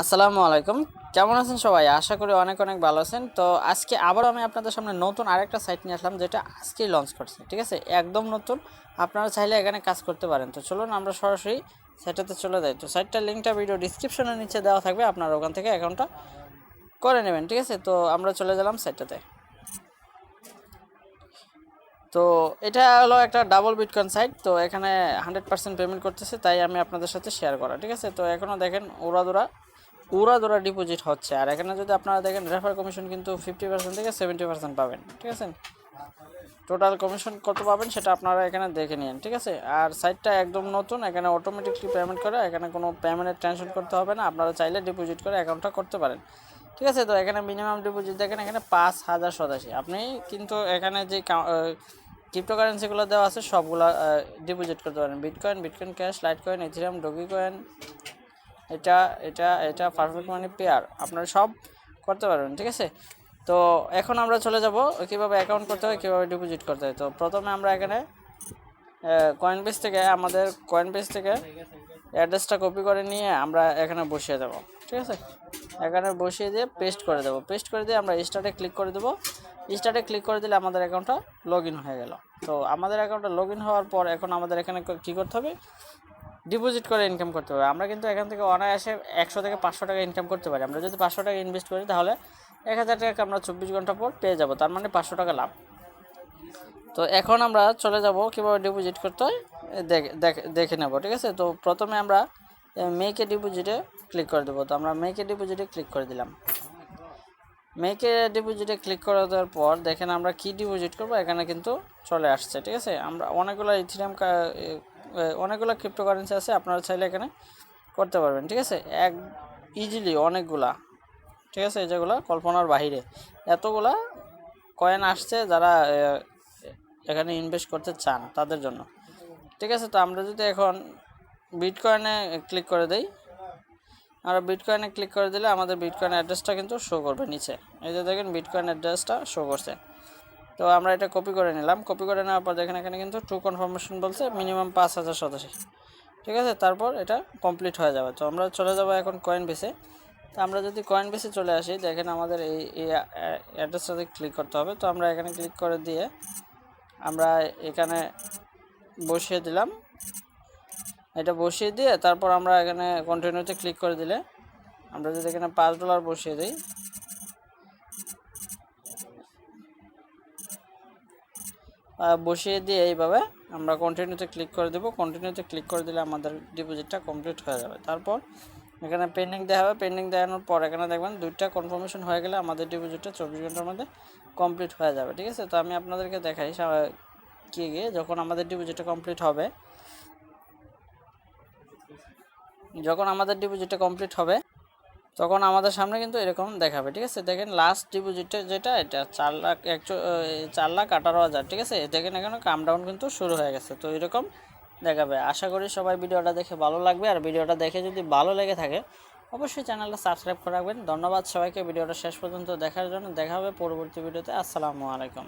আসসালামু আলাইকুম। কেমন আছেন সবাই? আশা করি অনেক অনেক ভালো আছেন। তো আজকে আবারও আমি আপনাদের সামনে নতুন আরেকটা সাইট নিয়ে আসলাম, যেটা আজকেই লঞ্চ করছে। ঠিক আছে, একদম নতুন। আপনারা চাইলে এখানে কাজ করতে পারেন। তো চলুন আমরা সরাসরি সাইটটাতে চলে যাই। তো সাইটটার লিঙ্কটা ভিডিও ডিসক্রিপশনের নিচে দেওয়া থাকবে, আপনারা ওখান থেকে অ্যাকাউন্টটা করে নেবেন। ঠিক আছে, তো আমরা চলে গেলাম সাইটটাতে। তো এটা হলো একটা ডাবল বিটকয়েন সাইট। তো এখানে 100% পেমেন্ট করতেছে, তাই আমি আপনাদের সাথে শেয়ার করা। ঠিক আছে, তো এখনও দেখেন উড়াদুরা ডিপোজিট হচ্ছে। আর এখানে যদি আপনারা দেখেন রেফার কমিশন কিন্তু 50% থেকে 70% পাবেন। ঠিক আছে, টোটাল কমিশন কত পাবেন সেটা আপনারা এখানে দেখে নিন। ঠিক আছে, আর সাইটটা একদম নতুন, এখানে অটোমেটিকলি পেমেন্ট করে, এখানে কোনো পেমেন্টের টেনশন করতে হবে না। আপনারা চাইলে ডিপোজিট করে অ্যাকাউন্টটা করতে পারেন। ঠিক আছে, তো এখানে মিনিমাম ডিপোজিট দেখেন এখানে 5,087। আপনি কিন্তু এখানে যে ক্রিপ্টোকারেন্সিগুলো দেওয়া আছে সবগুলো ডিপোজিট করতে পারেন। Bitcoin cash, light coin, Ethereum, doggy coin, এটা এটা এটা পারফেক্ট মানি পেয়ার, আপনারা সব করতে পারবেন। ঠিক আছে, তো এখন আমরা চলে যাব কীভাবে অ্যাকাউন্ট করতে হয়, কীভাবে ডিপোজিট করতে হয়। তো প্রথমে আমরা এখানে কয়েনবেস থেকে অ্যাড্রেসটা কপি করে নিয়ে আমরা এখানে বসিয়ে দেবো। ঠিক আছে, এখানে বসিয়ে দিয়ে পেস্ট করে দেবো। পেস্ট করে দিয়ে আমরা স্টার্টে ক্লিক করে দেবো। স্টার্টে ক্লিক করে দিলে আমাদের অ্যাকাউন্টটা লগ ইন হয়ে গেল। তো আমাদের অ্যাকাউন্টটা লগ ইন হওয়ার পর এখন আমাদের এখানে কী করতে হবে, ডিপোজিট করে ইনকাম করতে হবে। আমরা কিন্তু এখান থেকে অনায়াসে 100 থেকে 500 টাকা ইনকাম করতে পারি। আমরা যদি 500 টাকা ইনভেস্ট করি তাহলে 1000 টাকা আমরা 24 ঘন্টা পর পেয়ে যাব, তার মানে 500 টাকা লাভ। তো এখন আমরা চলে যাব কীভাবে ডিপোজিট করতে হয় দেখে নেব। ঠিক আছে, তো প্রথমে আমরা মেকে ডিপোজিটে ক্লিক করে দেবো। তো আমরা মেকে ডিপোজিটে ক্লিক করে দিলাম। মেকে ডিপোজিটে ক্লিক করে দেওয়ার পর দেখেন আমরা কি ডিপোজিট করব, এখানে কিন্তু চলে আসছে। ঠিক আছে, আমরা অনেকগুলো ক্রিপ্টোকারেন্সি আছে, আপনারা চাইলে এখানে করতে পারবেন। ঠিক আছে, ইজিলি অনেকগুলা। ঠিক আছে, যেগুলো কল্পনার বাহিরে এতগুলা কয়েন আসছে যারা এখানে ইনভেস্ট করতে চান তাদের জন্য। ঠিক আছে, তো আমরা যদি এখন বিটকয়েনে ক্লিক করে দেই, আমরা বিটকয়েনে ক্লিক করে দিলে আমাদের বিটকয়েন অ্যাড্রেসটা কিন্তু শো করবে নিচে। এই যে দেখেন বিটকয়েন অ্যাড্রেসটা শো করছে। তো আমরা এটা কপি করে নিলাম। কপি করে নেওয়ার পর দেখেন এখানে কিন্তু টু কনফার্মেশন বলছে, মিনিমাম 5,087। ঠিক আছে, তারপর এটা কমপ্লিট হয়ে যাবে। তো আমরা চলে যাব এখন কয়েনবেসে। তো আমরা যদি কয়েনবেসে চলে আসি, দেখেন আমাদের এই অ্যাড্রেসটাতে ক্লিক করতে হবে। তো আমরা এখানে ক্লিক করে দিয়ে আমরা এখানে বসিয়ে দিলাম। এটা বসিয়ে দিয়ে তারপর আমরা এখানে কন্টিনিউতে ক্লিক করে দিলে আমরা যদি এখানে $5 বসিয়ে দিই, বসিয়ে দিয়ে এইভাবে আমরা কন্টিনিউতে ক্লিক করে দেবো। কন্টিনিউতে ক্লিক করে দিলে আমাদের ডিপোজিটটা কমপ্লিট হয়ে যাবে। তারপর এখানে পেন্ডিং দেখাবে। পেন্ডিং দেখানোর পর এখানে দেখবেন 2টা কনফার্মেশন হয়ে গেলে আমাদের ডিপোজিটটা 24 ঘন্টার মধ্যে কমপ্লিট হয়ে যাবে। ঠিক আছে, তো আমি আপনাদেরকে দেখাই গিয়ে যখন আমাদের ডিপোজিটটা কমপ্লিট হবে, তখন আমাদের সামনে কিন্তু এরকম দেখাবে। ঠিক আছে, দেখেন লাস্ট ডিপোজিটে যেটা, এটা 4,18,000। ঠিক আছে, দেখেন এখানে কাম ডাউন কিন্তু শুরু হয়ে গেছে। তো এরকম দেখাবে। আশা করি সবাই ভিডিওটা দেখে ভালো লাগবে। আর ভিডিওটা দেখে যদি ভালো লেগে থাকে অবশ্যই চ্যানেলটা সাবস্ক্রাইব করে রাখবেন। ধন্যবাদ সবাইকে ভিডিওটা শেষ পর্যন্ত দেখার জন্য। দেখা হবে পরবর্তী ভিডিওতে। আসসালামু আলাইকুম।